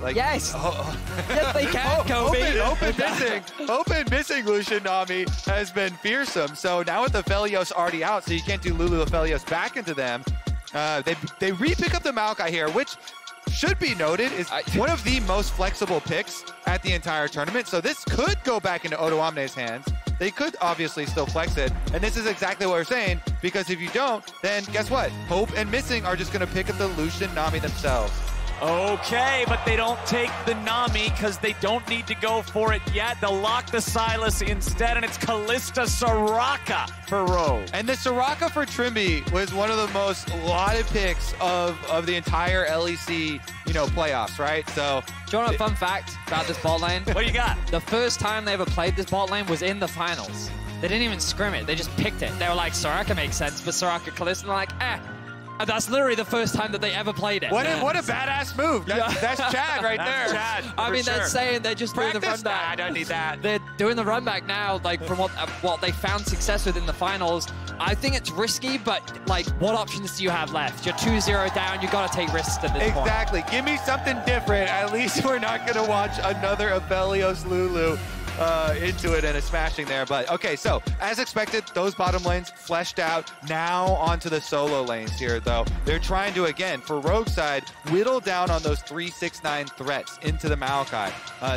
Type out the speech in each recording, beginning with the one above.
Like, yes. Yes, they can, Kobe. Open missing Lucian Nami has been fearsome. So now with the Aphelios already out, so you can't do Lulu Aphelios back into them. They re-pick up the Maokai here, which should be noted is one of the most flexible picks at the entire tournament. So this could go back into Odoamne's hands. They could obviously still flex it. And this is exactly what we're saying, because if you don't, then guess what? Hope and Missing are just going to pick up the Lucian Nami themselves. Okay, but they don't take the Nami because they don't need to go for it yet. They'll lock the Sylas instead, and it's Kalista Soraka for Rogue. And the Soraka for Trimby was one of the most lauded picks of the entire LEC, playoffs, right? So, do you want a fun fact about this bot lane? What you got? The first time they ever played this bot lane was in the finals. They didn't even scrim it. They just picked it. They were like, Soraka makes sense, but Soraka Kalista, they're like, And that's literally the first time that they ever played it. What a badass move. That's Chad right there. Chad, I mean, they're saying they're just doing the run back. Nah, I don't need that. They're doing the run back now, like from what they found success with in the finals. I think it's risky, but like, what options do you have left? You're 2-0 down. You got to take risks at this point. Exactly. Give me something different. At least we're not going to watch another Aphelios Lulu into it and a smashing there. But okay, so as expected, those bottom lanes fleshed out. Now onto the solo lanes here, though. They're trying to, again, for Rogue side, whittle down on those 3-6-9 threats into the Maokai.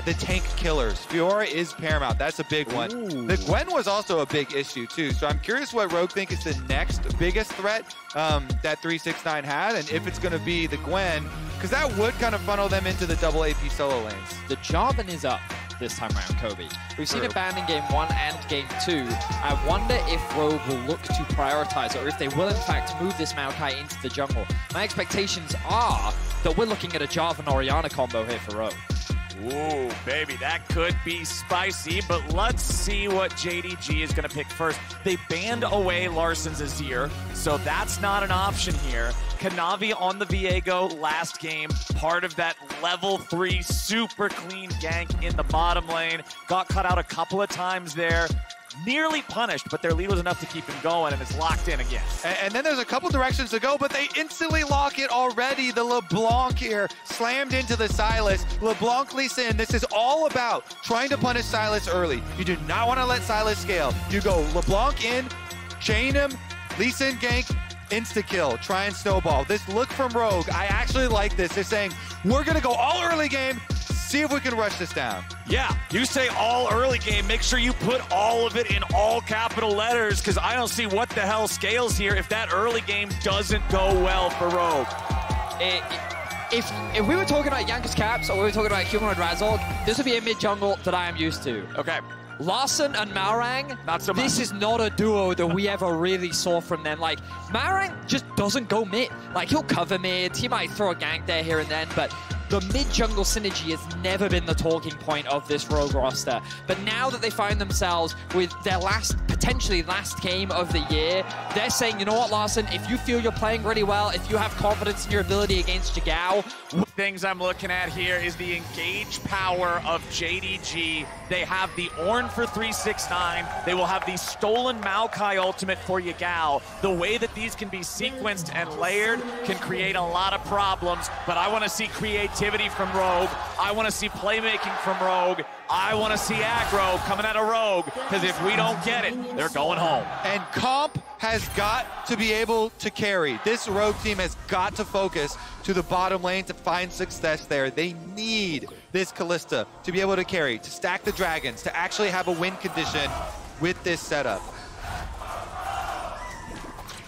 The tank killers. Fiora is paramount. That's a big one. Ooh. The Gwen was also a big issue, too. So I'm curious what Rogue think is the next biggest threat that 3-6-9 had, and if it's going to be the Gwen, because that would kind of funnel them into the double AP solo lanes. The Jarvan is up this time around, Kobe. We've seen it banned in Game 1 and Game 2. I wonder if Rogue will look to prioritize, or if they will in fact move this Maokai into the jungle. My expectations are that we're looking at a Jarvan Orianna combo here for Rogue. Ooh, baby, that could be spicy, but let's see what JDG is going to pick first. They banned away Larsen's Azir, so that's not an option here. Kanavi on the Viego last game, part of that level 3 super clean gank in the bottom lane. Got cut out a couple of times there. Nearly punished, but their lead was enough to keep him going, and it's locked in again. And then there's a couple directions to go, but they instantly lock it already. The LeBlanc here slammed into the Sylas. LeBlanc Lee Sin, this is all about trying to punish Sylas early. You do not want to let Sylas scale. You go LeBlanc in, chain him, Lee Sin gank, insta-kill, try and snowball. This look from Rogue, I actually like this. They're saying, we're going to go all early game, see if we can rush this down. Yeah, you say all early game, make sure you put all of it in all capital letters, because I don't see what the hell scales here if that early game doesn't go well for Rogue. If we were talking about Jankos Caps or we were talking about Humanoid Razorg, this would be a mid-jungle that I am used to. Okay. Larsen and Malrang, not so much. This is not a duo that we ever really saw from them. Like, Malrang just doesn't go mid. Like, he'll cover mid, he might throw a gank there here and then, but the mid-jungle synergy has never been the talking point of this Rogue roster. But now that they find themselves with their potentially last game of the year, they're saying, you know what, Larsen, if you feel you're playing really well, if you have confidence in your ability against Jigao. Things I'm looking at here is the engage power of JDG. They have the Ornn for 3-6-9. They will have the stolen Maokai ultimate for Yagao. The way that these can be sequenced and layered can create a lot of problems, but I want to see creativity from Rogue. I want to see playmaking from Rogue. I want to see aggro coming out of Rogue, because if we don't get it, they're going home. And Comp has got to be able to carry. This Rogue team has got to focus to the bottom lane to find success there. They need this Kalista to be able to carry, to stack the dragons, to actually have a win condition with this setup.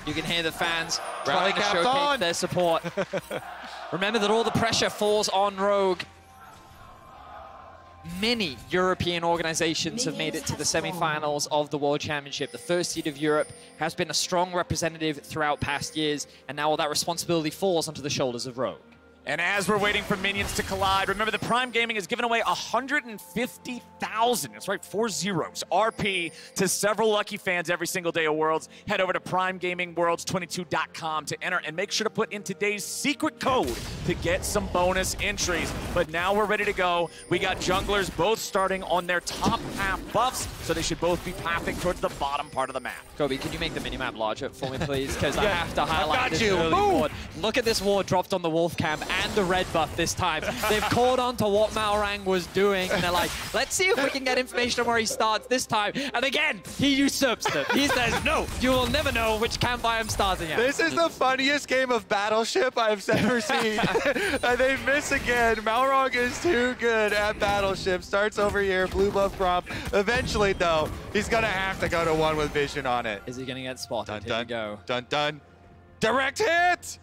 You can hear the fans rallying to showcase their support. Remember that all the pressure falls on Rogue. Many European organizations have made it to the semifinals of the World Championship. The first seed of Europe has been a strong representative throughout past years, and now all that responsibility falls onto the shoulders of Rogue. And as we're waiting for minions to collide, remember the Prime Gaming has given away 150,000, that's right, 4 zeros, RP to several lucky fans every single day of Worlds. Head over to primegamingworlds22.com to enter and make sure to put in today's secret code to get some bonus entries. But now we're ready to go. We got junglers both starting on their top half buffs, so they should both be pathing towards the bottom part of the map. Kobe, can you make the minimap larger for me, please? Because I have to highlight this you. early ward. Look at this ward dropped on the Wolf Camp and the red buff this time. They've caught on to what Malrang was doing, and they're like, let's see if we can get information on where he starts this time. And again, he usurps them. He says, no, you will never know which camp I am starting at. This is the funniest game of Battleship I've ever seen. They miss again. Malrang is too good at Battleship. Starts over here, blue buff prompt. Eventually, though, he's going to have to go to 1 with vision on it. Is he going to get spotted? Here we go. Dun, dun. Direct hit!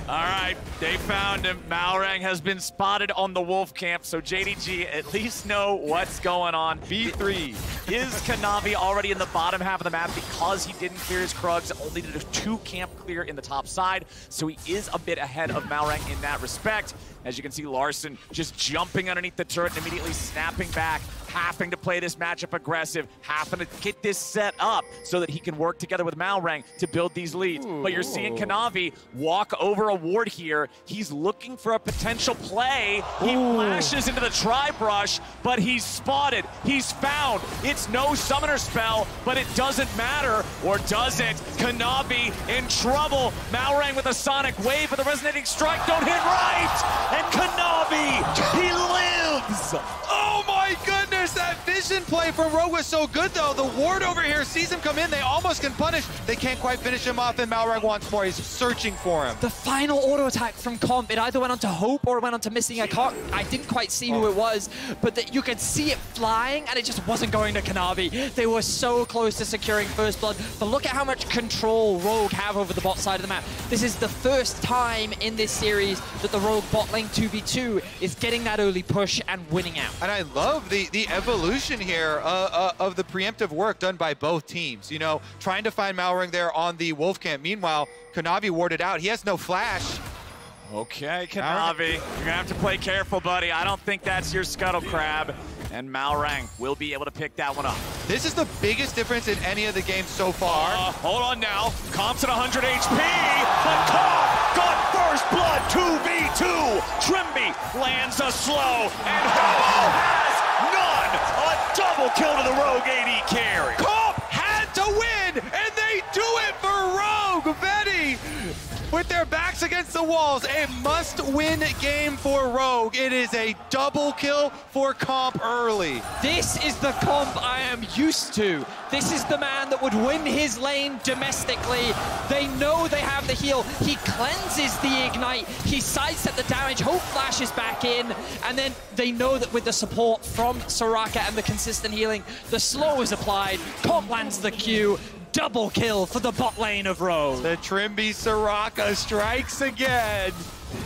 All right, they found him. Malrang has been spotted on the Wolf camp, so JDG at least know what's going on. B3. Is Kanavi already in the bottom half of the map because he didn't clear his Krugs, only did a 2 camp clear in the top side, so he is a bit ahead of Malrang in that respect. As you can see, Larssen just jumping underneath the turret and immediately snapping back, having to play this matchup aggressive, having to get this set up so that he can work together with Malrang to build these leads. But you're seeing Kanavi walk over a ward here. He's looking for a potential play. He flashes into the tri-brush, but he's spotted. He's found. It's no summoner spell, but it doesn't matter, or does it? Kanavi in trouble. Malrang with a sonic wave, but the resonating strike don't hit right. And Kanavi, he lives. Oh my goodness, that vision play from Rogue was so good though. The ward over here sees him come in, they almost can punish. They can't quite finish him off, and Malrang wants more. He's searching for him. The final auto attack from Comp, it either went on to Hope or it went on to Missing. I didn't quite see who it was, but you could see it flying, and it just wasn't going to Kanavi. They were so close to securing first blood, but look at how much control Rogue have over the bot side of the map. This is the first time in this series that the Rogue bot lane 2v2 is getting that early push and winning out. And I love the evolution here of the preemptive work done by both teams. You know, trying to find Malrang there on the Wolf camp. Meanwhile, Kanavi warded out. He has no flash. Okay, Kanavi, you're gonna have to play careful, buddy. I don't think that's your Scuttle Crab. And Malrang will be able to pick that one up. This is the biggest difference in any of the games so far. Hold on now. Comp's at 100 HP, but Comp got first blood 2v2. Trimby lands a slow, and Hobo has none. A double kill to the Rogue AD carry. Comp had to win, and they do it for Rogue. Vetty, with their backs against the walls, a must-win game for Rogue. It is a double kill for Comp early. This is the Comp I am used to. This is the man that would win his lane domestically. They know they have the heal. He cleanses the ignite. He sidesteps the damage. Hope flashes back in. And then they know that with the support from Soraka and the consistent healing, the slow is applied. Comp lands the Q. Double kill for the bot lane of Rogue. The Trimby Soraka strikes again.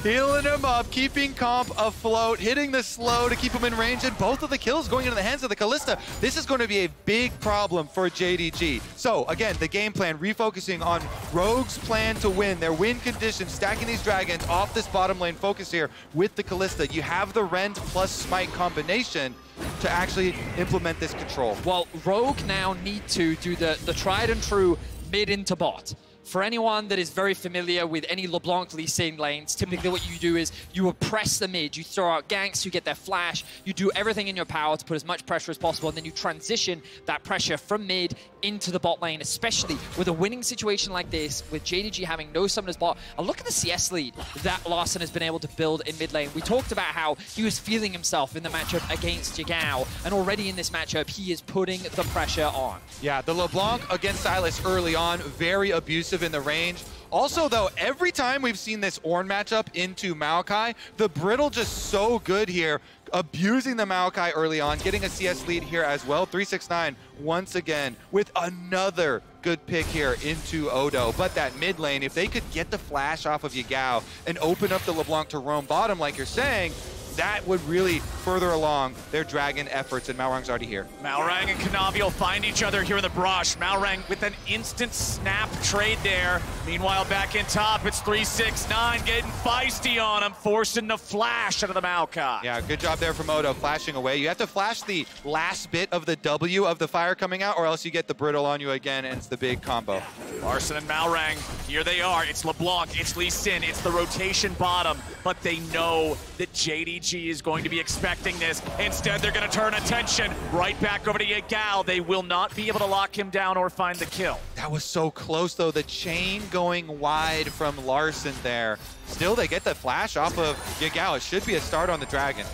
Healing him up, keeping Comp afloat, hitting the slow to keep him in range, and both of the kills going into the hands of the Kalista. This is going to be a big problem for JDG. So again, the game plan, refocusing on Rogue's plan to win, their win conditions, stacking these dragons off this bottom lane focus here with the Kalista. You have the Rend plus Smite combination to actually implement this control. Well, Rogue now need to do the tried and true mid into bot. For anyone that is very familiar with any LeBlanc Lee Sin lanes, typically what you do is you oppress the mid, you throw out ganks, you get their flash, you do everything in your power to put as much pressure as possible, and then you transition that pressure from mid into the bot lane, especially with a winning situation like this, with JDG having no summoners bot. And look at the CS lead that Larssen has been able to build in mid lane. We talked about how he was feeling himself in the matchup against Yagao, and already in this matchup, he is putting the pressure on. Yeah, the LeBlanc against Sylas early on, very abusive in the range. Also, though, every time we've seen this Ornn matchup into Maokai, the Brittle just so good here, abusing the Maokai early on, getting a CS lead here as well. 369 once again with another good pick here into Odo. But that mid lane, if they could get the flash off of Yagao and open up the LeBlanc to roam bottom like you're saying, that would really further along their dragon efforts, and Malrang's already here. Malrang and Kanavi will find each other here in the brush. Malrang with an instant snap trade there. Meanwhile, back in top, it's 369 getting feisty on him, forcing the flash out of the Maokai. Yeah, good job there from Odo, flashing away. You have to flash the last bit of the W of the fire coming out, or else you get the Brittle on you again, and it's the big combo. Larssen and Malrang, here they are. It's LeBlanc, it's Lee Sin, it's the rotation bottom, but they know that JDG JDG is going to be expecting this. Instead, they're going to turn attention right back over to Yagao. They will not be able to lock him down or find the kill. That was so close, though. The chain going wide from Larssen there. Still, they get the flash off of Yagao. It should be a start on the Dragon.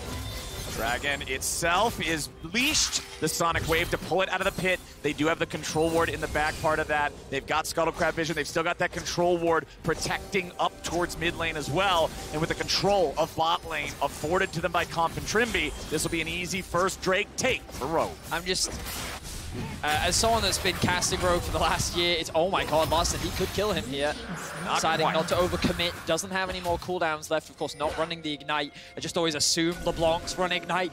Dragon itself is leashed the Sonic Wave to pull it out of the pit. They do have the control ward in the back part of that. They've got Scuttlecrab vision. They've still got that control ward protecting up towards mid lane as well. And with the control of bot lane afforded to them by Comp and Trimby, this will be an easy first Drake take for Rogue. I'm just... as someone that's been casting Rogue for the last year, it's, oh my god, Larssen, he could kill him here. Deciding not to overcommit, doesn't have any more cooldowns left, of course, not running the Ignite. I just always assume LeBlanc's run Ignite.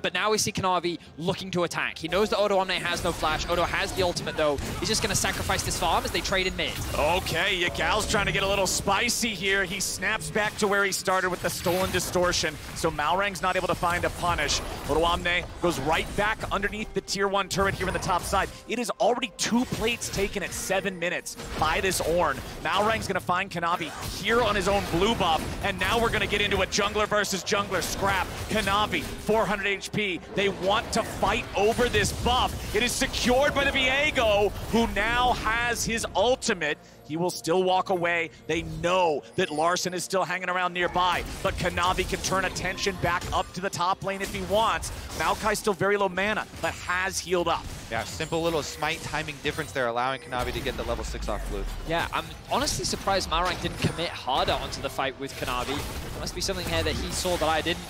But now we see Kanavi looking to attack. He knows that odoamne has no flash. Odo has the ultimate, though. He's just going to sacrifice this farm as they trade in mid. Okay, Yagao's trying to get a little spicy here. He snaps back to where he started with the stolen distortion, so Malrang's not able to find a punish. odoamne goes right back underneath the tier 1 turret here in the top side. It is already 2 plates taken at 7 minutes by this Ornn. Malrang's going to find Kanavi here on his own blue buff, and now we're going to get into a jungler versus jungler scrap. Kanavi, 400 HP. They want to fight over this buff. It is secured by the Viego, who now has his ultimate. He will still walk away. They know that Larssen is still hanging around nearby, but Kanavi can turn attention back up to the top lane if he wants. Maokai's still very low mana, but has healed up. Yeah, simple little smite timing difference there, allowing Kanavi to get the level 6 off blue. Yeah, I'm honestly surprised Malrang didn't commit harder onto the fight with Kanavi. There must be something here that he saw that I didn't.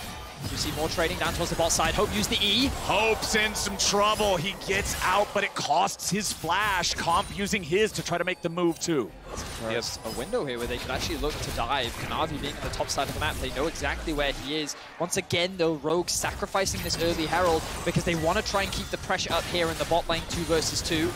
You see more trading down towards the bot side. Hope used the E. Hope's in some trouble. He gets out, but it costs his flash. Comp using his to try to make the move too. There's a window here where they could actually look to dive. Kanavi being on the top side of the map, they know exactly where he is. Once again, though, Rogue sacrificing this early Herald because they want to try and keep the pressure up here in the bot lane 2 versus 2.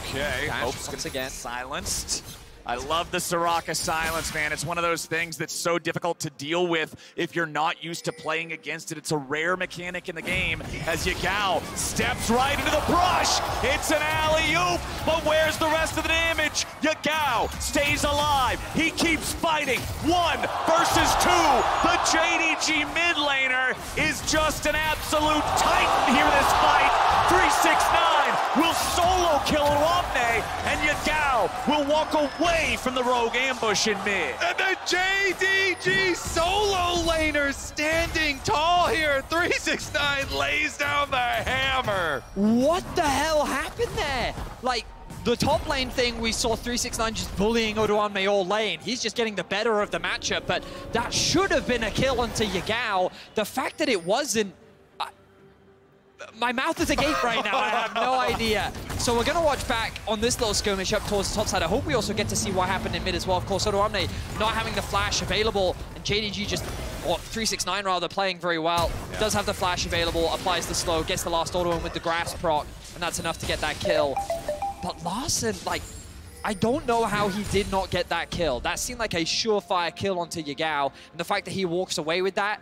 Okay, Hope's once again silenced. I love the Soraka silence, man. It's one of those things that's so difficult to deal with if you're not used to playing against it. It's a rare mechanic in the game as Yagao steps right into the brush. It's an alley-oop, but where's the rest of the damage? Yagao stays alive. He keeps fighting. 1 versus 2. The JDG mid laner is just an absolute titan here in this fight. 369 will solo kill odoamne, and Yagao will walk away from the Rogue ambush in mid. And the JDG solo laner standing tall here. 369 lays down the hammer. What the hell happened there? Like, the top lane thing, we saw 369 just bullying odoamne all lane. He's just getting the better of the matchup, but that should have been a kill onto Yagao. The fact that it wasn't, my mouth is agape right now. I have no idea. So we're going to watch back on this little skirmish up towards the top side. I hope we also get to see what happened in mid as well. Of course, odoamne not having the flash available, and JDG just, or 369 rather, playing very well. Yeah. Does have the flash available, applies the slow, gets the last auto in with the grasp proc, and that's enough to get that kill. But Larssen, like, I don't know how he did not get that kill. That seemed like a surefire kill onto Yagao, and the fact that he walks away with that,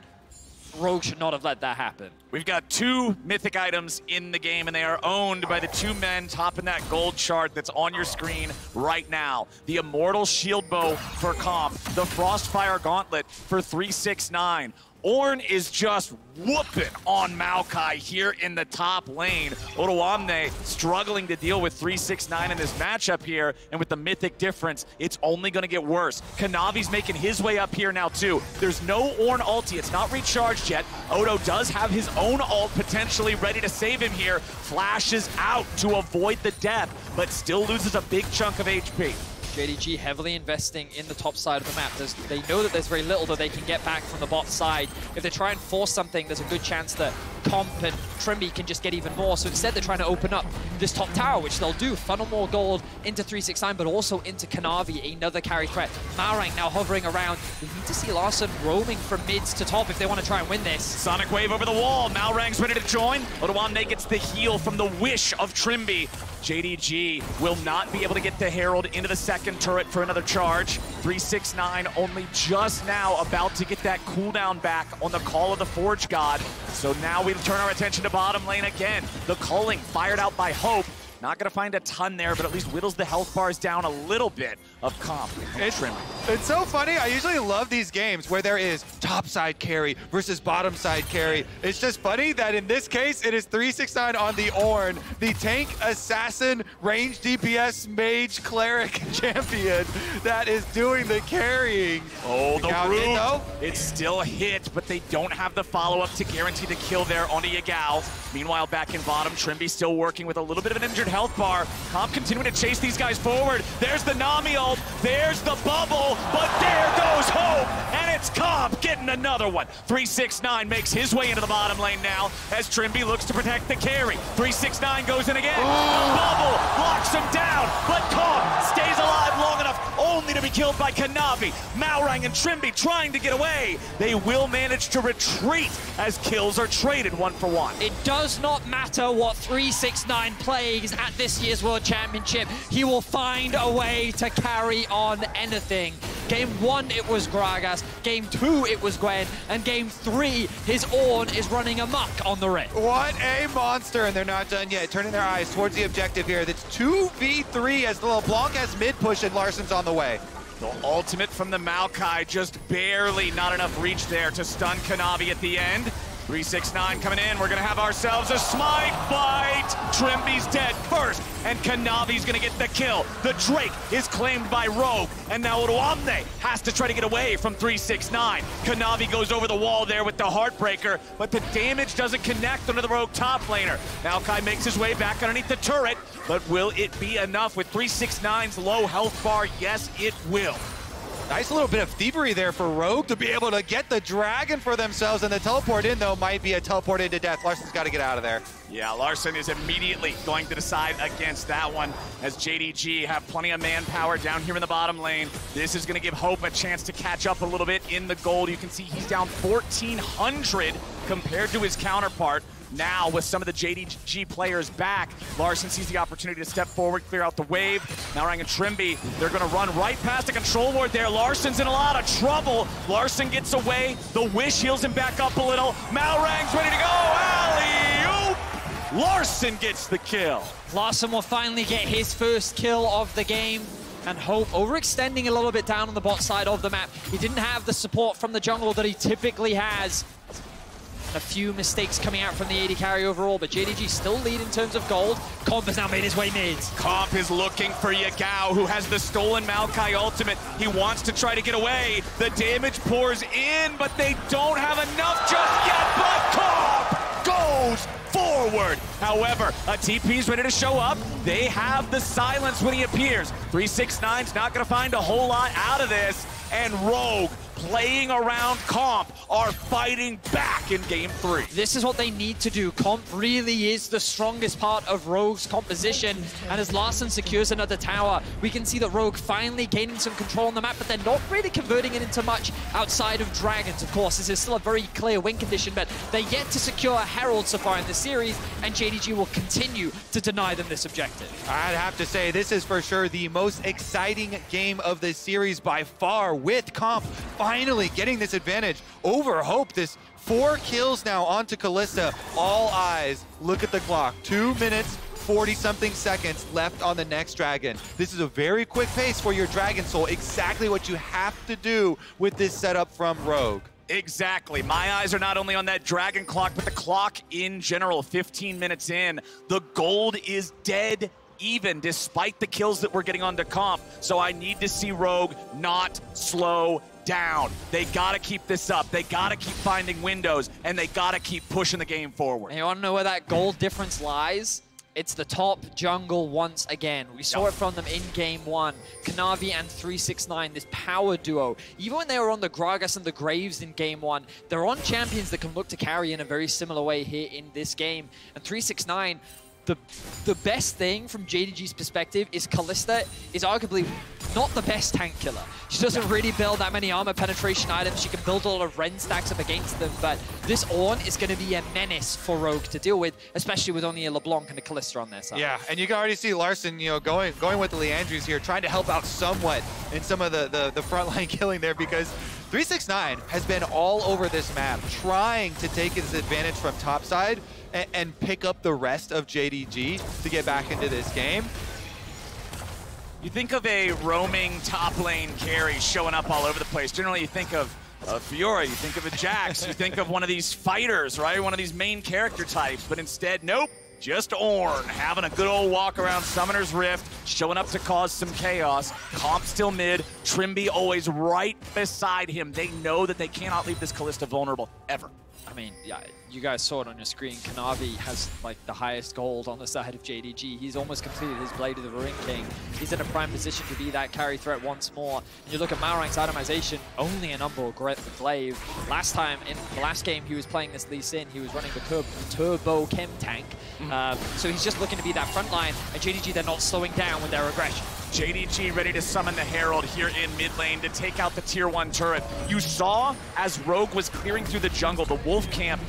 Rogue should not have let that happen. We've got 2 mythic items in the game, and they are owned by the 2 men topping that gold chart that's on your screen right now. The Immortal Shield Bow for Comp, the Frostfire Gauntlet for 369. Ornn is just whooping on Maokai here in the top lane. odoamne struggling to deal with 369 in this matchup here, and with the mythic difference, it's only going to get worse. Kanavi's making his way up here now too. There's no Ornn ulti, it's not recharged yet. Odo does have his own ult potentially ready to save him here. Flashes out to avoid the death, but still loses a big chunk of HP. JDG heavily investing in the top side of the map. They know that there's very little that they can get back from the bot side. If they try and force something, there's a good chance that Comp and Trimby can just get even more. So instead, they're trying to open up this top tower, which they'll do. Funnel more gold into 369, but also into Kanavi, another carry threat. Malrang now hovering around. We need to see Larssen roaming from mids to top if they want to try and win this. Sonic Wave over the wall. Malrang's ready to join. odoamne gets the heal from the wish of Trimby. JDG will not be able to get the Herald into the second turret for another charge. 369 only just now about to get that cooldown back on the Call of the Forge God. So now we turn our attention to bottom lane again. The culling fired out by Hope. Not going to find a ton there, but at least whittles the health bars down a little bit of Comp and Trimby. It's so funny. I usually love these games where there is top side carry versus bottom side carry. It's just funny that in this case, it is 369 on the Ornn, the tank, assassin, range DPS, mage, cleric champion that is doing the carrying. Oh, the root. though. It's still hit, but they don't have the follow-up to guarantee the kill there onto Yagao. Meanwhile, back in bottom, Trimby still working with a little bit of an injured health bar. Comp continuing to chase these guys forward. There's the Nami ult, there's the bubble, but there goes Hope, and it's Comp getting another one. 369 makes his way into the bottom lane now as Trimby looks to protect the carry. 369 goes in again. The bubble locks him down, but Comp stays alive long enough only to be killed by Kanavi. Malrang and Trimby trying to get away. They will manage to retreat as kills are traded 1 for 1. It does not matter what 369 plays at this year's World Championship. He will find a way to carry on anything. Game 1, it was Gragas. Game 2, it was Gwen. And Game 3, his Ornn is running amok on the red. What a monster, and they're not done yet. Turning their eyes towards the objective here. That's 2v3 as the LeBlanc has mid push and Larsson's on the way. The ultimate from the Maokai, just barely not enough reach there to stun Kanavi at the end. 369 coming in. We're going to have ourselves a smite fight. Trimby's dead first, and Kanavi's going to get the kill. The Drake is claimed by Rogue, and now Oruamne has to try to get away from 369. Kanavi goes over the wall there with the Heartbreaker, but the damage doesn't connect onto the Rogue top laner. Maokai makes his way back underneath the turret, but will it be enough with 369's low health bar? Yes, it will. Nice little bit of thievery there for Rogue to be able to get the dragon for themselves, and the teleport in, though, might be a teleport into death. Larsson's got to get out of there. Yeah, Larsson is immediately going to decide against that one as JDG have plenty of manpower down here in the bottom lane. This is going to give Hope a chance to catch up a little bit in the gold. You can see he's down 1,400 compared to his counterpart. Now, with some of the JDG players back, Larsson sees the opportunity to step forward, clear out the wave. Malrang and Trimby, they're going to run right past the control ward there. Larsson's in a lot of trouble. Larsson gets away. The Wish heals him back up a little. Malrang's ready to go. Alley-oop! Larsson gets the kill. Larsson will finally get his first kill of the game. And Hope overextending a little bit down on the bot side of the map. He didn't have the support from the jungle that he typically has. A few mistakes coming out from the AD carry overall, but JDG still lead in terms of gold. Comp has now made his way mid. Comp is looking for Yagao, who has the stolen Maokai ultimate. He wants to try to get away. The damage pours in, but they don't have enough just yet, but Comp goes forward. However, a TP's ready to show up. They have the silence when he appears. 369's not going to find a whole lot out of this, and Rogue, playing around Comp, are fighting back in Game 3. This is what they need to do. Comp really is the strongest part of Rogue's composition, and as Larsson secures another tower, we can see that Rogue finally gaining some control on the map, but they're not really converting it into much outside of Dragons. Of course, this is still a very clear win condition, but they're yet to secure a Herald so far in the series, and JDG will continue to deny them this objective. I'd have to say, this is for sure the most exciting game of this series by far, with Comp finally getting this advantage over Hope. This 4 kills now onto Kalista. All eyes look at the clock. 2 minutes, 40-something seconds left on the next dragon. This is a very quick pace for your Dragon Soul. Exactly what you have to do with this setup from Rogue. Exactly. My eyes are not only on that dragon clock, but the clock in general. 15 minutes in, the gold is dead even despite the kills that we're getting onto Comp. So I need to see Rogue not slow down. They gotta keep this up. They gotta keep finding windows, and they gotta keep pushing the game forward. And you wanna know where that gold difference lies? It's the top jungle once again. We saw it from them in Game 1. Kanavi and 369, this power duo. Even when they were on the Gragas and the Graves in Game 1, they're on champions that can look to carry in a very similar way here in this game. And 369, the best thing from JDG's perspective is Kalista is arguably not the best tank killer. She doesn't really build that many armor penetration items. She can build a lot of Ren stacks up against them, but this Ornn is going to be a menace for Rogue to deal with, especially with only a LeBlanc and a Kalista on their side. Yeah, and you can already see Larsson, you know, going with the Leandries here, trying to help out somewhat in some of the frontline killing there, because 369 has been all over this map, trying to take his advantage from topside and pick up the rest of JDG to get back into this game. You think of a roaming top lane carry showing up all over the place. Generally, you think of Fiora, you think of a Jax, you think of one of these fighters, right? One of these main character types, but instead, nope. Just Ornn having a good old walk around Summoner's Rift, showing up to cause some chaos. Comp still mid, Trymbi always right beside him. They know that they cannot leave this Kalista vulnerable, ever. I mean, yeah, you guys saw it on your screen. Kanavi has like the highest gold on the side of JDG. He's almost completed his Blade of the Ring King. He's in a prime position to be that carry threat once more. And you look at Malrang's itemization, only an Umbral Glaive. Last time, in the last game he was playing this Lee Sin, he was running the Turbo Chem Tank. So he's just looking to be that front line, and JDG, they're not slowing down with their aggression. JDG ready to summon the Herald here in mid lane to take out the tier 1 turret. You saw as Rogue was clearing through the jungle, the Wolf camp,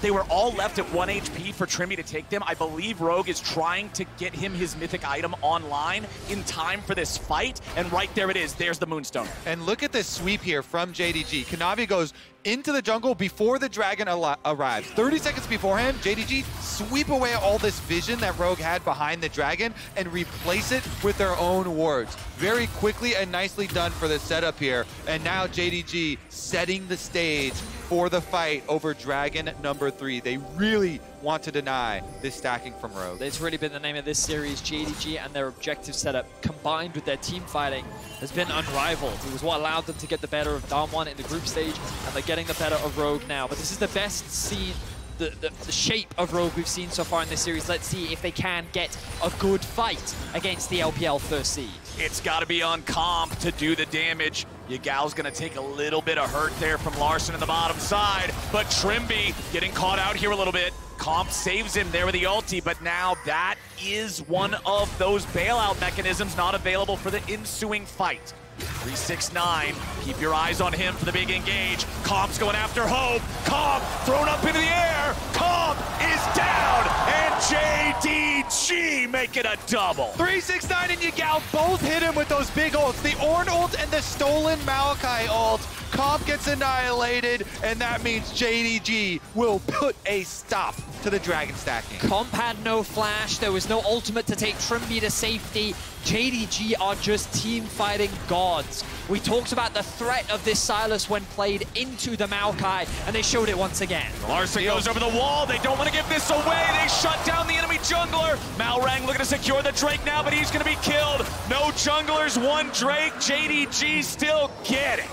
they were all left at 1 HP for Trymbi to take them. I believe Rogue is trying to get him his mythic item online in time for this fight, and right there it is. There's the Moonstone. And look at this sweep here from JDG. Kanavi goes into the jungle before the dragon arrives. 30 seconds before him, JDG sweep away all this vision that Rogue had behind the dragon and replace it with their own wards. Very quickly and nicely done for the setup here. And now JDG setting the stage for the fight over dragon number 3. They really want to deny this stacking from Rogue. It's really been the name of this series. JDG and their objective setup combined with their team fighting has been unrivaled. It was what allowed them to get the better of Damwon in the group stage, and they're getting the better of Rogue now. But this is the best scene, the shape of Rogue we've seen so far in this series. Let's see if they can get a good fight against the LPL first seed. It's got to be on Comp to do the damage. Yagal's going to take a little bit of hurt there from Larssen in the bottom side, but Trymbi getting caught out here a little bit. Comp saves him there with the ulti, but now that is one of those bailout mechanisms not available for the ensuing fight. 369, keep your eyes on him for the big engage. Comp's going after Hope. Comp thrown up into the air. Comp is down, and JDG make it a double. 369 and Yagal both hit him with those big ults. The Ornn ult and the stolen Maokai ult. Comp gets annihilated, and that means JDG will put a stop to the dragon stacking. Comp had no flash, there was no ultimate to take Trymbi to safety. JDG are just team fighting gods. We talked about the threat of this Sylas when played into the Maokai, and they showed it once again. Larssen goes over the wall. They don't want to give this away. They shut down the enemy jungler. Malrang looking to secure the Drake now, but he's going to be killed. No junglers, one Drake. JDG still get it.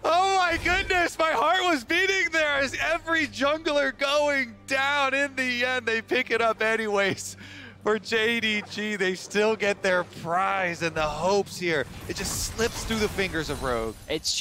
Oh my goodness, my heart was beating there as every jungler going down. In the end, they pick it up anyways. For JDG, they still get their prize, and the hopes here, it just slips through the fingers of Rogue. It's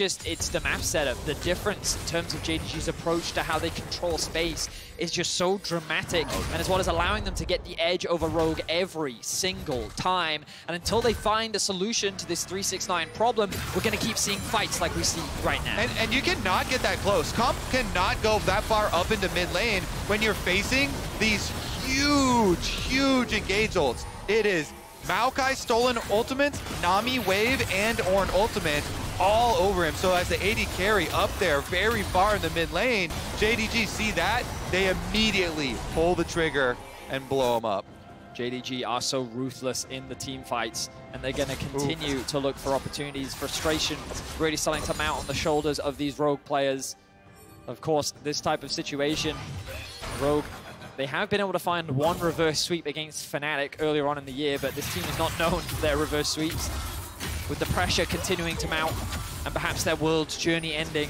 the map setup. The difference in terms of JDG's approach to how they control space is just so dramatic, and as well as allowing them to get the edge over Rogue every single time. And until they find a solution to this 369 problem, we're going to keep seeing fights like we see right now. And you cannot get that close. Comp cannot go that far up into mid lane when you're facing these huge engage ults. It is Maokai stolen ultimates, Nami wave, and Ornn ultimate all over him. So as the AD carry up there very far in the mid lane, JDG see that, they immediately pull the trigger and blow him up. JDG are so ruthless in the team fights, and they're going to continue to look for opportunities. Frustration really starting to mount on the shoulders of these Rogue players. Of course, this type of situation, Rogue, they have been able to find one reverse sweep against Fnatic earlier on in the year, but this team is not known for their reverse sweeps. With the pressure continuing to mount and perhaps their world's journey ending,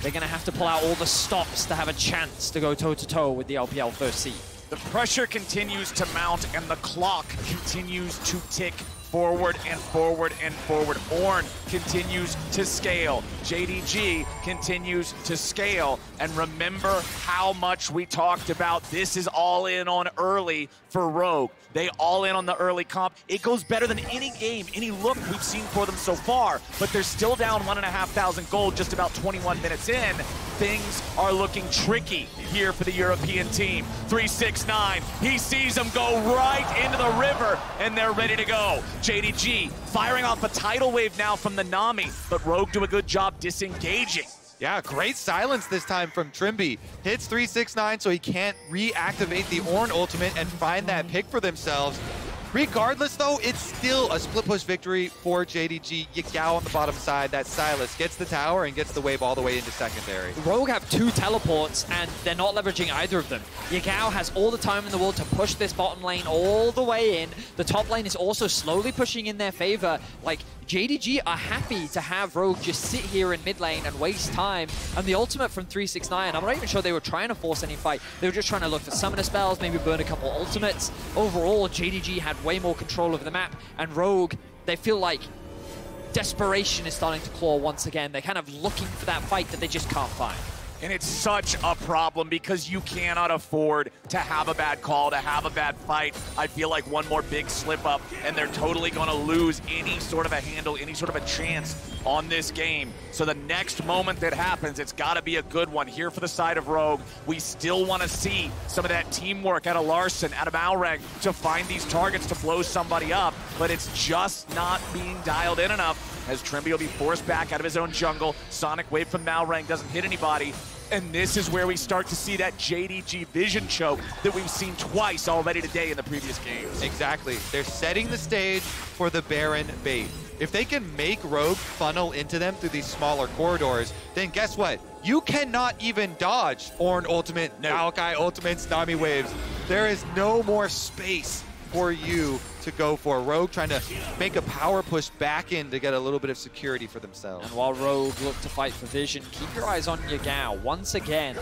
they're going to have to pull out all the stops to have a chance to go toe-to-toe with the LPL first seed. The pressure continues to mount, and the clock continues to tick forward and forward and forward. Ornn continues to scale. JDG continues to scale. And remember how much we talked about this is all in on early for Rogue. They all in on the early comp. It goes better than any game, any look we've seen for them so far, but they're still down 1,500 gold just about 21 minutes in. Things are looking tricky here for the European team. 369, he sees them go right into the river, and they're ready to go. JDG firing off a tidal wave now from the Nami, but Rogue do a good job disengaging. Yeah, great silence this time from Trymbi. Hits 369 so he can't reactivate the Ornn ultimate and find that pick for themselves. Regardless, though, it's still a split push victory for JDG. Yagao on the bottom side. That Sylas gets the tower and gets the wave all the way into secondary. Rogue have 2 teleports, and they're not leveraging either of them. Yagao has all the time in the world to push this bottom lane all the way in. The top lane is also slowly pushing in their favor. Like, JDG are happy to have Rogue just sit here in mid lane and waste time. And the ultimate from 369, I'm not even sure they were trying to force any fight. They were just trying to look for summoner spells, maybe burn a couple ultimates. Overall, JDG had way more control over the map, and Rogue, they feel like desperation is starting to claw once again. They're kind of looking for that fight that they just can't find. And it's such a problem because you cannot afford to have a bad call, to have a bad fight. I feel like one more big slip up and they're totally going to lose any sort of a handle, any sort of a chance on this game. So the next moment that happens, it's got to be a good one. Here for the side of Rogue, we still want to see some of that teamwork out of Larssen, out of Malrang to find these targets to blow somebody up, but it's just not being dialed in enough as Trymbi will be forced back out of his own jungle. Sonic Wave from Malrang doesn't hit anybody. And this is where we start to see that JDG vision choke that we've seen twice already today in the previous games. Exactly. They're setting the stage for the Baron bait. If they can make Rogue funnel into them through these smaller corridors, then guess what? You cannot even dodge Ornn ultimate, Maokai ultimate, Nami waves. There is no more space for you to go for. Rogue trying to make a power push back in to get a little bit of security for themselves. And while Rogue look to fight for vision, keep your eyes on Yagao. Once again,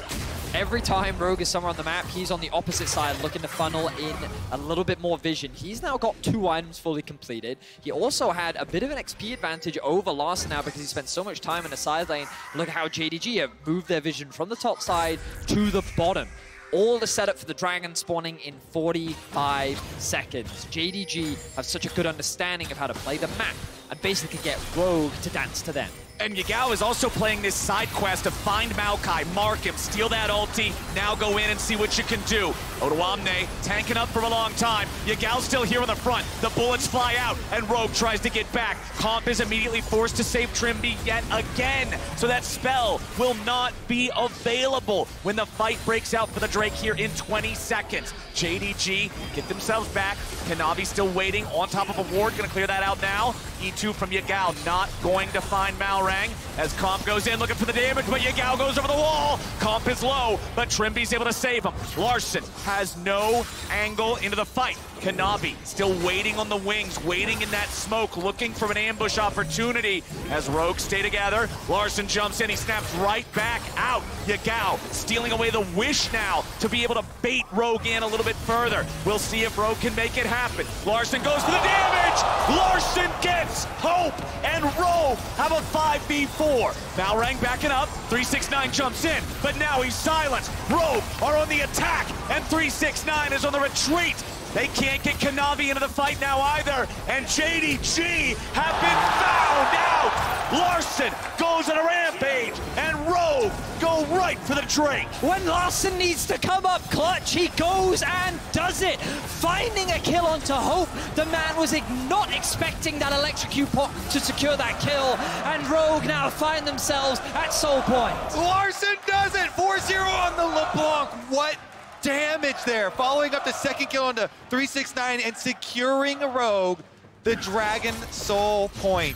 every time Rogue is somewhere on the map, he's on the opposite side looking to funnel in a little bit more vision. He's now got 2 items fully completed. He also had a bit of an XP advantage over Larssen now because he spent so much time in the side lane. Look at how JDG have moved their vision from the top side to the bottom. All the setup for the dragon spawning in 45 seconds. JDG have such a good understanding of how to play the map and basically get Rogue to dance to them. And Yagao is also playing this side quest to find Maokai, mark him, steal that ulti, now go in and see what you can do. Odoamne tanking up for a long time. Yagao's still here on the front. The bullets fly out, and Rogue tries to get back. Comp is immediately forced to save Trymbi yet again, so that spell will not be available when the fight breaks out for the Drake here in 20 seconds. JDG get themselves back. Kanavi still waiting on top of a ward, gonna clear that out now. E2 from Yagao, not going to find Malrang as Comp goes in looking for the damage, but Yagao goes over the wall. Comp is low, but Trymbi's able to save him. Larssen has no angle into the fight. Kanavi still waiting on the wings, waiting in that smoke, looking for an ambush opportunity as Rogue stay together. Larssen jumps in, he snaps right back out. Yagao stealing away the wish now to be able to bait Rogue in a little bit further. We'll see if Rogue can make it happen. Larssen goes for the damage! Larssen gets Hope, and Rogue have a 5v4. Malrang backing up, 369 jumps in, but now he's silenced. Rogue are on the attack, and 369 is on the retreat. They can't get Kanavi into the fight now either, and JDG have been found out! Larssen goes on a rampage, and Rogue go right for the Drake. When Larssen needs to come up clutch, he goes and does it. Finding a kill onto Hope. The man was not expecting that electrocute pot to secure that kill, and Rogue now find themselves at Soul Point. Larssen does it! 4-0 on the LeBlanc. What damage there, following up the second kill onto 369 and securing a Rogue, the Dragon Soul Point.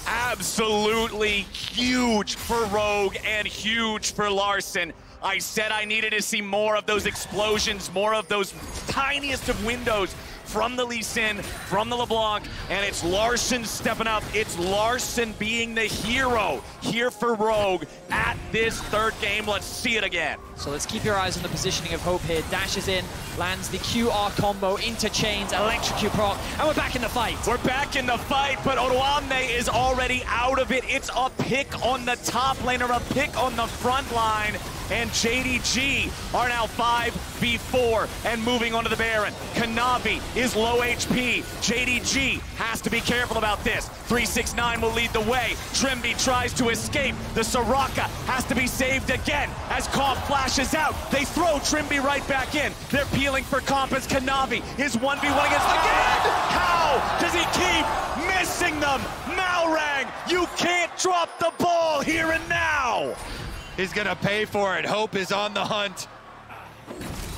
Absolutely huge for Rogue and huge for Larssen. I said I needed to see more of those explosions, more of those tiniest of windows from the Lee Sin, from the LeBlanc, and it's Larssen stepping up. It's Larssen being the hero here for Rogue at this third game. Let's see it again. So let's keep your eyes on the positioning of Hope here. Dashes in, lands the QR combo into chains, electrocute proc, and we're back in the fight. We're back in the fight, but Odoamne is already out of it. It's a pick on the top lane or a pick on the front line, and JDG are now 5v4 and moving on to the Baron. Kanavi is low HP. JDG has to be careful about this. 369 will lead the way. Trymbi tries to escape. The Soraka has to be saved again as Comp flashes out. They throw Trymbi right back in. They're peeling for Comp as Kanavi is 1v1 against again. How does he keep missing them? Malrang, you can't drop the ball here and now. He's gonna pay for it. Hope is on the hunt.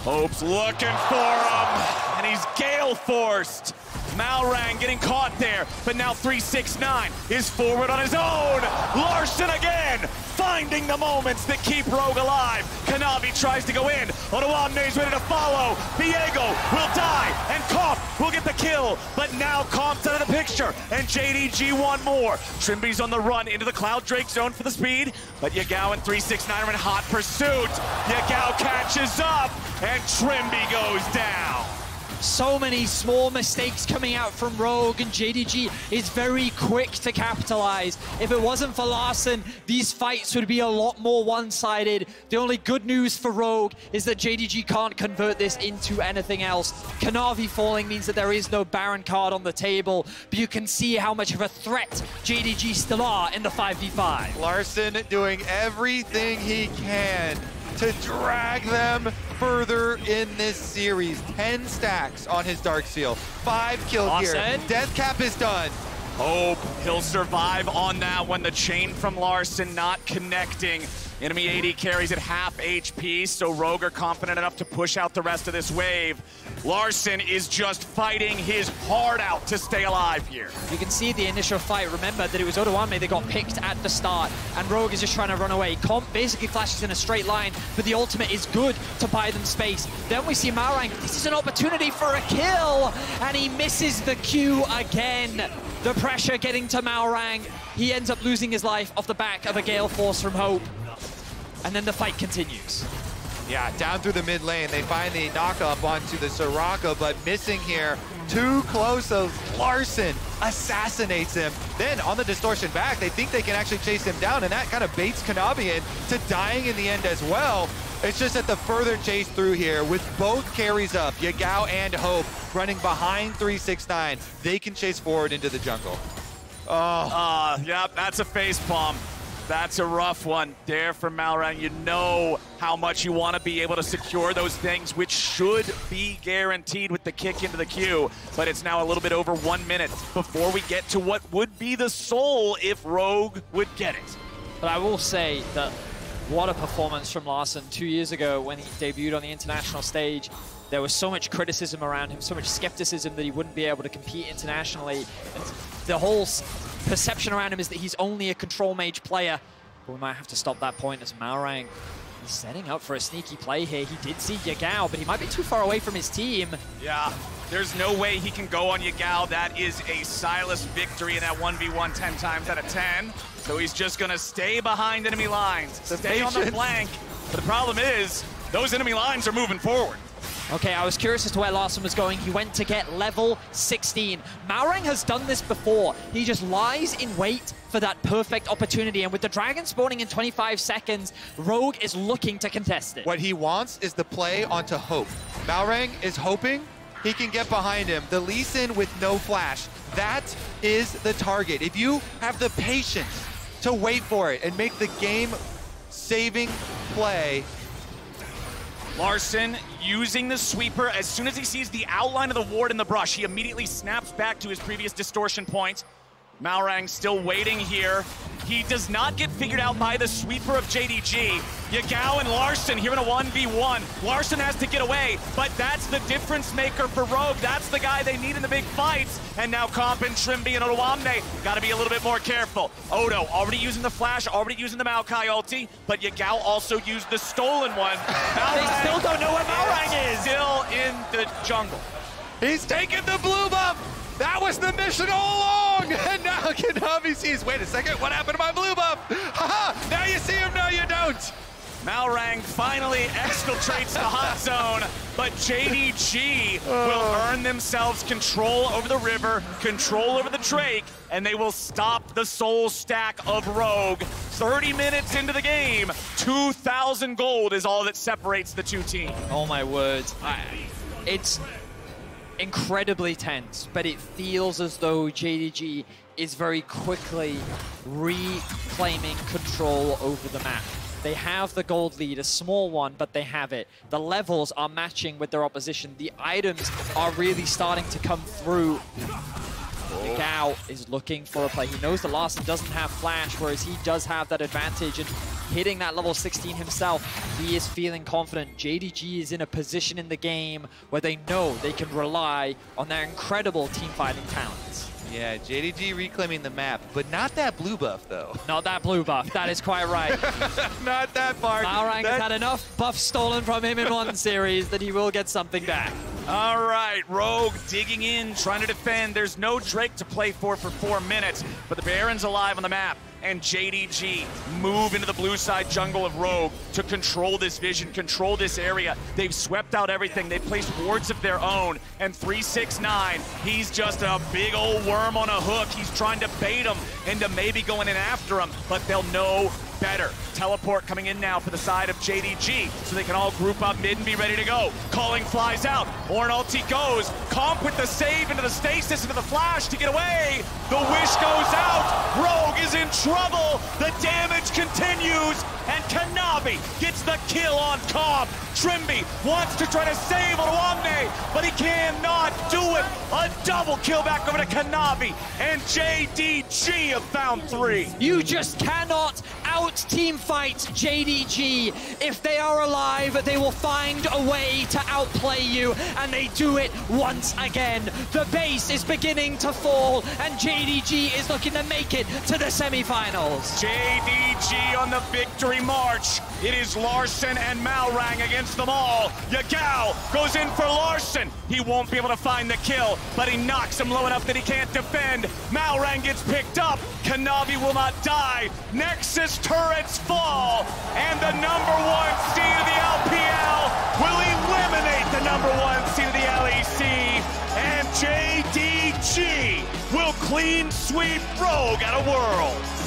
Hope's looking for him, and he's gale forced. Malrang getting caught there, but now 369 is forward on his own. Larssen again, finding the moments that keep Rogue alive. Kanavi tries to go in. Odoamne's ready to follow. Viego will die, and Comp will get the kill. But now Comp's out of the picture, and JDG one more. Trimby's on the run into the Cloud Drake zone for the speed, but Yagao and 369 are in hot pursuit. Yagao catches up, and Trimby goes down. So many small mistakes coming out from Rogue, and JDG is very quick to capitalize. If it wasn't for Larssen, these fights would be a lot more one-sided. The only good news for Rogue is that JDG can't convert this into anything else. Kanavi falling means that there is no Baron card on the table, but you can see how much of a threat JDG still are in the 5v5. Larssen doing everything he can to drag them further in this series. 10 stacks on his Darksteel. 5 kill gear. Death Cap is done. Hope he'll survive on that one. The chain from Larssen not connecting. Enemy AD carries at half HP, so Rogue are confident enough to push out the rest of this wave. Larssen is just fighting his heart out to stay alive here. You can see the initial fight. Remember that it was Odoamne that got picked at the start, and Rogue is just trying to run away. Comp basically flashes in a straight line, but the ultimate is good to buy them space. Then we see Malrang. This is an opportunity for a kill, and he misses the Q again. The pressure getting to Malrang. He ends up losing his life off the back of a Gale Force from Hope. And then the fight continues. Yeah, down through the mid lane, they find the knock up onto the Soraka, but missing here. Too close, so Larssen assassinates him. Then on the distortion back, they think they can actually chase him down, and that kind of baits Kanavi in to dying in the end as well. It's just that the further chase through here with both carries up, Yagao and Hope running behind 369, they can chase forward into the jungle. Yeah, that's a facepalm. That's a rough one there from Malrang. You know how much you want to be able to secure those things, which should be guaranteed with the kick into the queue. But it's now a little bit over 1 minute before we get to what would be the soul if Rogue would get it. But I will say that what a performance from Larssen 2 years ago when he debuted on the international stage. There was so much criticism around him, so much skepticism that he wouldn't be able to compete internationally. And the whole perception around him is that he's only a control mage player. But we might have to stop that point as Malrang is setting up for a sneaky play here. He did see Yagao, but he might be too far away from his team. Yeah, there's no way he can go on Yagao. That is a Sylas victory in that 1v1 10 times out of 10. So he's just gonna stay behind enemy lines, stay on the flank. But the problem is, those enemy lines are moving forward. Okay, I was curious as to where Larssen was going. He went to get level 16. Malrang has done this before. He just lies in wait for that perfect opportunity. And with the dragon spawning in 25 seconds, Rogue is looking to contest it. What he wants is the play onto Hope. Malrang is hoping he can get behind him. The Lee Sin with no flash. That is the target. If you have the patience to wait for it and make the game-saving play, Larssen using the sweeper. As soon as he sees the outline of the ward in the brush, he immediately snaps back to his previous distortion point. Malrang still waiting here. He does not get figured out by the sweeper of JDG. Yagao and Larssen here in a 1v1. Larssen has to get away, but that's the difference maker for Rogue. That's the guy they need in the big fights. And now Comp and Trimby and Odoamne got to be a little bit more careful. Odo already using the flash, already using the Maokai ulti, but Yagao also used the stolen one. They still don't know where Malrang is. Still in the jungle. he's taking the blue buff. That was the mission all along. And now Kanavi sees, wait a second, what happened to my blue buff? Haha, now you see him, now you don't. Malrang finally exfiltrates the hot zone, but JDG will earn themselves control over the river, control over the Drake, and they will stop the soul stack of Rogue. 30 minutes into the game, 2,000 gold is all that separates the two teams. Oh my word. It's incredibly tense, but it feels as though JDG is very quickly reclaiming control over the map. They have the gold lead, a small one, but they have it. The levels are matching with their opposition. The items are really starting to come through. Yagao is looking for a play. He knows that Larssen doesn't have flash, whereas he does have that advantage. And hitting that level 16 himself, he is feeling confident. JDG is in a position in the game where they know they can rely on their incredible team fighting talents. Yeah, JDG reclaiming the map, but not that blue buff, though. Not that blue buff, that is quite right. Not that part. Malrang has had enough buffs stolen from him in one series that he will get something back. All right, Rogue digging in, trying to defend. There's no Drake to play for 4 minutes, but the Baron's alive on the map. And JDG move into the blue side jungle of Rogue to control this vision, control this area. They've swept out everything. They've placed wards of their own. And 369, he's just a big old worm on a hook. He's trying to bait him into maybe going in after him, but they'll know better. Teleport coming in now for the side of JDG, so they can all group up mid and be ready to go. Calling flies out. Ornn ulti goes. Comp with the save into the stasis, into the flash to get away. The wish goes out. Rogue is in trouble. The damage continues, and Kanavi gets the kill on Comp. Trimby wants to try to save Oluwamne, but he cannot do it. A double kill back over to Kanavi, and JDG have found 3. You just cannot out-team fight JDG. If they are alive, they will find a way to outplay you, and they do it once again. The base is beginning to fall, and JDG is looking to make it to the semifinals. JDG on the victory march. It is Larssen and Malrang against them all. Yagao goes in for Larssen. He won't be able to find the kill, but he knocks him low enough that he can't defend. Malrang gets picked up. Kanavi will not die. Nexus turrets fall, and the #1 seed of the LPL will eliminate the #1 seed of the LEC, and JDG will clean sweep Rogue out of Worlds.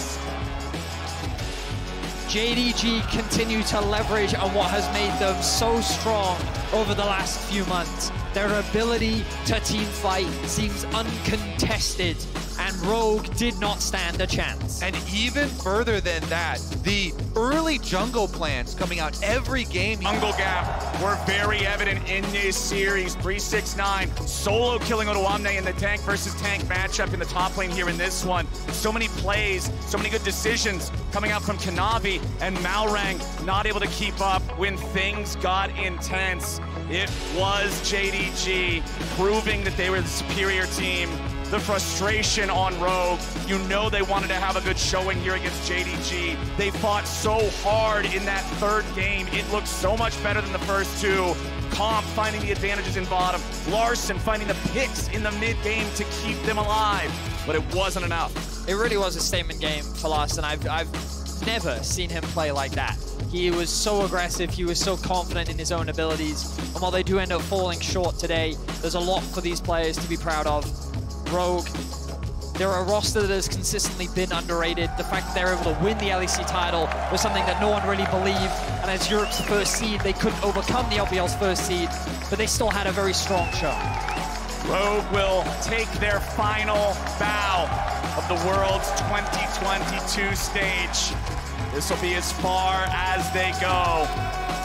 JDG continue to leverage on what has made them so strong over the last few months. Their ability to team fight seems uncontested, and Rogue did not stand a chance. And even further than that, the early jungle plans coming out every game. Jungle gap were very evident in this series. 369 solo killing Oluwamne in the tank versus tank matchup in the top lane here in this one. So many plays, so many good decisions coming out from Kanavi, and Malrang not able to keep up when things got intense. It was JDG proving that they were the superior team. The frustration on Rogue, you know they wanted to have a good showing here against JDG. They fought so hard in that 3rd game. It looked so much better than the first 2. Comp finding the advantages in bottom. Larssen finding the picks in the mid game to keep them alive, but it wasn't enough. It really was a statement game for Larssen. I've never seen him play like that. He was so aggressive, he was so confident in his own abilities, and while they do end up falling short today, there's a lot for these players to be proud of. Rogue, they're a roster that has consistently been underrated. The fact that they're able to win the LEC title was something that no one really believed, and as Europe's first seed, they couldn't overcome the LPL's first seed, but they still had a very strong show. Rogue will take their final bow of the World's 2022 stage. This will be as far as they go.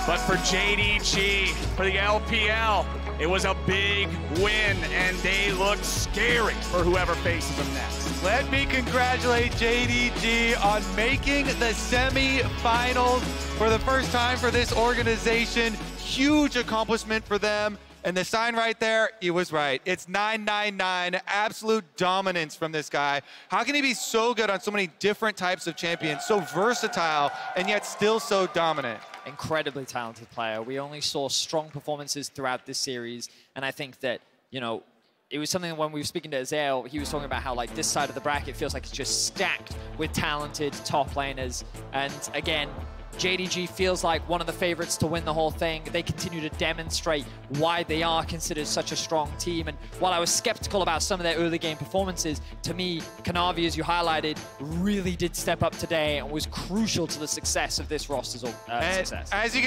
But for JDG, for the LPL, it was a big win, and they look scary for whoever faces them next. Let me congratulate JDG on making the semi-finals for the first time for this organization. Huge accomplishment for them. And the sign right there, he was right. It's 999, absolute dominance from this guy. How can he be so good on so many different types of champions, so versatile, and yet still so dominant? Incredibly talented player. We only saw strong performances throughout this series, and I think that, you know, it was something that when we were speaking to Azael, he was talking about how, like, this side of the bracket feels like it's just stacked with talented top laners. And again, JDG feels like one of the favorites to win the whole thing. They continue to demonstrate why they are considered such a strong team. And while I was skeptical about some of their early game performances, to me, Kanavi, as you highlighted, really did step up today and was crucial to the success of this roster's success. As you can